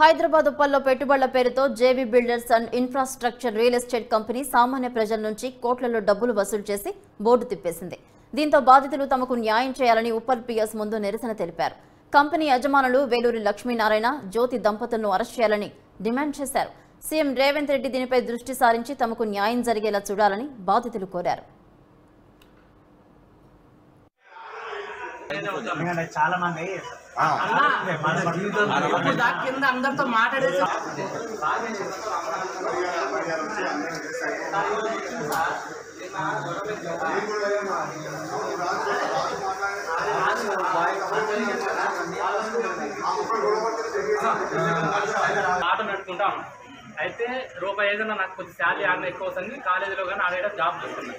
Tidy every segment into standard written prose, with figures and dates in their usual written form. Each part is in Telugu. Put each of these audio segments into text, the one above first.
హైదరాబాద్ ఉప్పల్లో పెట్టుబడుల పేరుతో JV builders and infrastructure real estate company సామాన్య ప్రజల నుంచి కోట్లలో డబ్బులు వసూలు చేసి బోర్డు తిప్పేసింది. దీంతో బాధితులు తమకు న్యాయం చేయాలని ఉప్పల్ పిఎస్ ముందు నిరసన తెలిపారు. కంపెనీ యజమానులు వేలూరి లక్ష్మీనారాయణ, జ్యోతి దంపతులను అరెస్ట్ చేయాలని డిమాండ్ చేశారు. సీఎం రేవంత్ రెడ్డి దీనిపై దృష్టి సారించి తమకు న్యాయం జరిగేలా చూడాలని బాధితులు కోరారు. చాలా మంది కింద అందరితో మాట్లాడేసి ఆట నడుపుకుంటాం. అయితే రూపాయి ఏదైనా నాకు కొద్ది శాలరీ ఆడిన ఎక్కువ వస్తుంది. కాలేజీలో కానీ ఆడ జాబ్ చేస్తున్నాను.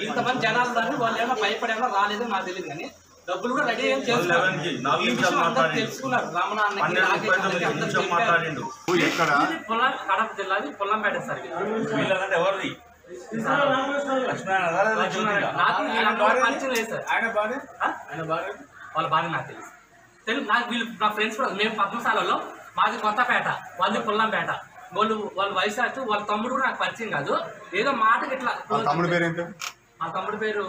ఇంతమంది జనాలు దాన్ని వాళ్ళు ఏమో భయపడేమో రాలేదు నాకు తెలియదు, కానీ డబ్బులు కూడా రెడీ ఏం చేస్తున్నారు. తెలుసుకున్నారు. రమణ కడప జిల్లాది పొల్లంపేట సార్. ఎవరిది నాకు పరిచయం లేదు సార్. వాళ్ళ బాగా నాకు తెలుసు. నాకు వీళ్ళు నా ఫ్రెండ్స్ కూడా. మేము పద్మశాలలో, మాది కొత్తపేట, వాళ్ళది పొల్లంపేట. వాళ్ళ వయసు వాళ్ళ తమ్ముడు కూడా నాకు పరిచయం కాదు. ఏదో మాటకి ఇట్లా. తమ్ముడు పేరు ఏంటి? మా తమ్ముడి పేరు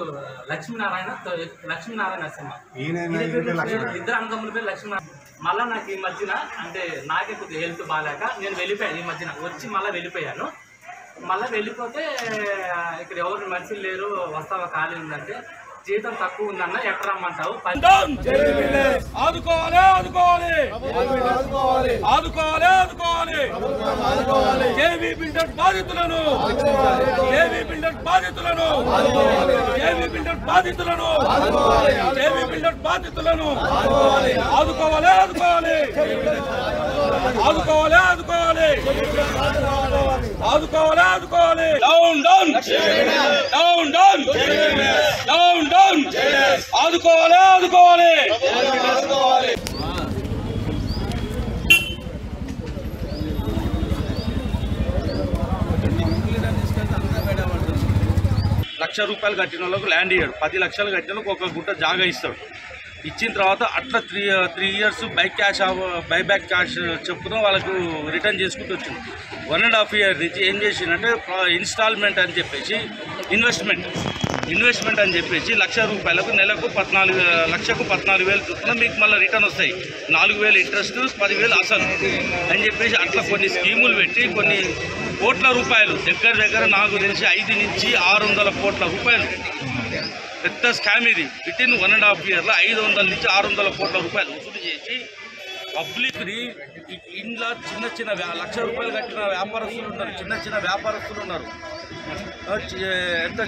లక్ష్మీనారాయణ నరసింహ. ఇద్దరు అన్నదమ్ముల పేరు లక్ష్మీనారాయణ. మళ్ళీ నాకు ఈ మధ్యన అంటే నాకే కొద్దిగా హెల్త్ బాగాలేక నేను వెళ్ళిపోయాను. ఈ మధ్యన వచ్చి మళ్ళీ వెళ్ళిపోయాను. మళ్ళీ వెళ్ళిపోతే ఇక్కడ ఎవరు మనుషులు లేరు, వస్తావా ఖాళీ ఉందంటే జీతం తక్కువ ఉందన్న ఎక్కడ రమ్మంటావు. ఆదుకోవాలి ఆదుకోవాలి ఆదుకోవాలి ఆదుకోవాలి జేవీ బిల్డర్ బాధితులను జేవీ బిల్డర్ బాధితులను జేవీ బిల్డర్ బాధితులను జేవీ బిల్డర్ బాధితులను ఆదుకోవాలి ఆదుకోవాలి ఆదుకోవాలి ఆదుకోవాలి ఆదుకోవాలి ఆదుకోవాలి down down down down down down ఆదుకోవాలి ఆదుకోవాలి. ₹1,00,000 కట్టిన వాళ్ళకు ల్యాండ్ ఇయ్యాడు, 10 లక్షలు కట్టిన వాళ్ళకి ఒక గుంట జాగా ఇస్తాడు. ఇచ్చిన తర్వాత అట్లా 3 ఇయర్స్ బైబ్యాక్ క్యాష్ చెప్పున వాళ్ళకు రిటర్న్ చేసుకుంటూ వచ్చింది. 1.5 ఇయర్ నుంచి ఏం చేసిందంటే ఇన్స్టాల్మెంట్ అని చెప్పేసి ఇన్వెస్ట్మెంట్ అని చెప్పేసి ₹1,00,000 నెలకు 14,00,000 చొప్పున మీకు మళ్ళీ రిటర్న్ వస్తాయి. 4,000 ఇంట్రెస్ట్, 10,000 అసలు అని చెప్పేసి అట్లా కొన్ని స్కీములు పెట్టి కొన్ని కోట్ల రూపాయలు దగ్గర నాకు తెలిసి 5 నుంచి 600 కోట్ల రూపాయలు పెద్ద స్కామ్ ఇది. వితిన్ 1.5 ఇయర్లో 500 నుంచి 600 కోట్ల రూపాయలు వసూలు చేసి పబ్లిక్ని ఇంట్లో చిన్న ₹1,00,000 కట్టిన వ్యాపారస్తులు ఉన్నారు, చిన్న వ్యాపారస్తులు ఉన్నారు. ఎంత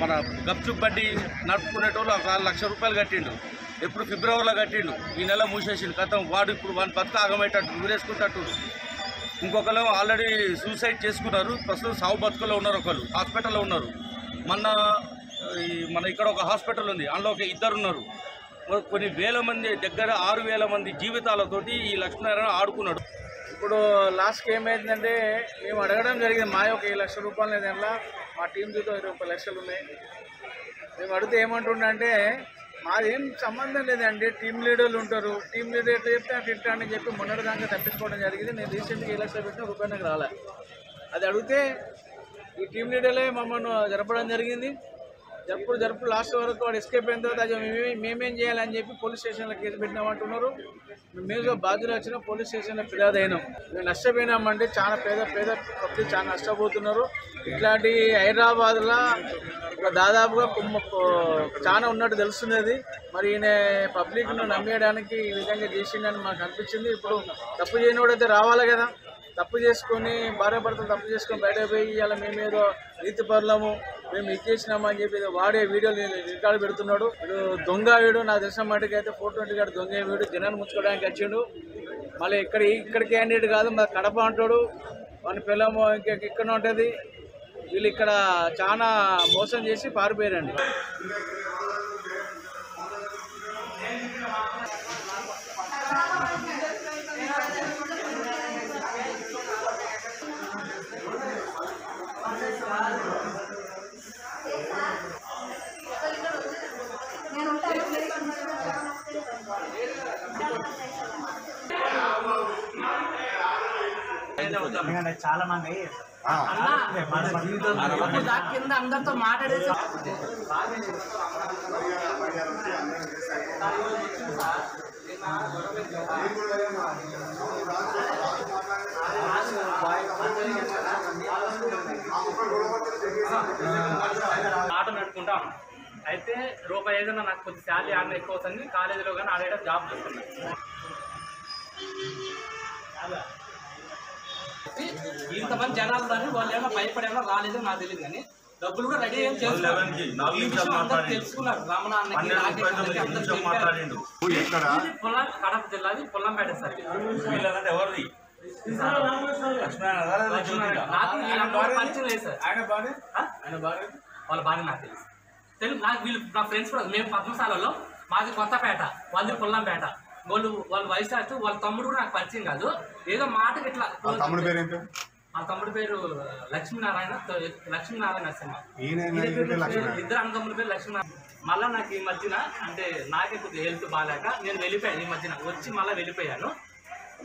మన గప్చుప్ బడ్డీ నడుపుకునేటోళ్ళు ₹1,00,000 కట్టిండు. ఎప్పుడు ఫిబ్రవరిలో కట్టిండు, ఈ నెల మూసేసిండు. కథం వాడు ఇప్పుడు వాని బతుకు ఆగమేటట్టు ఊరేసుకుంటట్టు. ఇంకొకరు ఆల్రెడీ సూసైడ్ చేసుకున్నారు. ప్రస్తుతం సాగు బతుకులో ఉన్నారు, ఒకరు హాస్పిటల్లో ఉన్నారు. మన ఇక్కడ ఒక హాస్పిటల్ ఉంది, అందులో ఒక 2 ఉన్నారు. కొన్ని వేల మంది దగ్గర 6,000 మంది జీవితాలతోటి ఈ లక్ష్మీనారాయణ ఆడుకున్నాడు. ఇప్పుడు లాస్ట్కి ఏమైందంటే మేము అడగడం జరిగింది. మా ఒక ₹1,00,000 లేదన్నా మా టీం జీతం 20 లక్షలు ఉన్నాయి. మేము అడిగితే ఏమంటుండే, మాదేం సంబంధం లేదండి, టీం లీడర్లు ఉంటారు, టీం లీడర్ ఎట్లా చెప్తే అట్లా ఇట్లా అని చెప్పి మొన్నటిదాకా తప్పించుకోవడం జరిగింది. నేను రీసెంట్గా ₹1,00,000 పెట్టిన రూపాయి నాకు రాలే. అది అడిగితే ఈ టీం లీడర్లే మమ్మల్ని జరపడం జరిగింది. జరుపు లాస్ట్ వరకు వాడు ఎస్కేప్ అయిన తర్వాత అది మేమేం చేయాలని చెప్పి పోలీస్ స్టేషన్లో కేసు పెట్టినామంటున్నారు. మేము బాధ్యులు వచ్చిన పోలీస్ స్టేషన్లో ఫిర్యాదు అయినాం. మేము నష్టపోయినామంటే చాలా పేద పబ్లిక్ చాలా నష్టపోతున్నారు. ఇట్లాంటి హైదరాబాద్లో దాదాపుగా చాలా ఉన్నట్టు తెలుస్తున్నది. మరి ఈయన పబ్లిక్ను నమ్మేయడానికి ఈ విధంగా చేసిందని మాకు అనిపించింది. ఇప్పుడు తప్పు చేయనివాడైతే రావాలి కదా. తప్పు చేసుకొని భార్యాభర్తలు తప్పు చేసుకొని బయటకు పోయి ఇలా మేమేదో నీతి పరులము, మేము ఇచ్చేసినాము అని చెప్పి వాడే వీడియోలు రికార్డు పెడుతున్నాడు. ఇప్పుడు దొంగ వీడు, నాకు తెలిసిన మటుకు అయితే 420 గారు దొంగ వీడు జనాన్ని ముంచుకోవడానికి వచ్చిండు. మళ్ళీ ఇక్కడ క్యాండిడేట్ కాదు, మరి కడప అంటాడు. మన పిల్లము ఇక్కడ ఉంటుంది. వీళ్ళు ఇక్కడ చాలా మోసం చేసి పారిపోయారండి. నేను ఎందుకంటే చాలా మంది కింద అందరితో మాట్లాడేసి ఆటో నడుపుకుంటాం. అయితే రూపాయి ఏదైనా నాకు కొద్ది శాలరీ ఆడిన ఎక్కువ అవుతుంది. కాలేజీలో కానీ ఆడేట జాబ్ చేస్తున్నాను. ఇంతమంది జనాలు కానీ వాళ్ళు ఏమో భయపడేమో రాలేదో నాకు తెలియదు, కానీ డబ్బులు కూడా రెడీ ఏం చేస్తున్నారు. తెలుసుకున్నారు రమణ కడప జిల్లాది పొల్లంపేట సార్. ఎవరిది నాకు పరిచయం లేదు సార్. వాళ్ళ బాగా నాకు తెలుసు. నాకు వీళ్ళు నా ఫ్రెండ్స్ కూడా, మేము పద్మశాలలో మాది కొత్తపేట, వాళ్ళది పొల్లంపేట. వాళ్ళ వయసు వాళ్ళ తమ్ముడు కూడా నాకు పరిచయం కాదు. ఏదో మాటకి ఇట్లా మా తమ్ముడి పేరు లక్ష్మీనారాయణ నరసింహ. ఇద్దరు అన్నదమ్ముల పేరు లక్ష్మీనారాయణ. మళ్ళీ నాకు ఈ మధ్యన అంటే నాకే కొద్దిగా హెల్త్ బాగాలేక నేను వెళ్ళిపోయాను. ఈ మధ్యన వచ్చి మళ్ళీ వెళ్ళిపోయాను.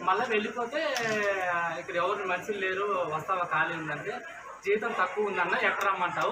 మళ్ళీ వెళ్ళిపోతే ఇక్కడ ఎవరు మనుషులు లేరు, వస్తావా ఖాళీ ఉందంటే జీతం తక్కువ ఉందన్న ఎక్కడ రమ్మంటావు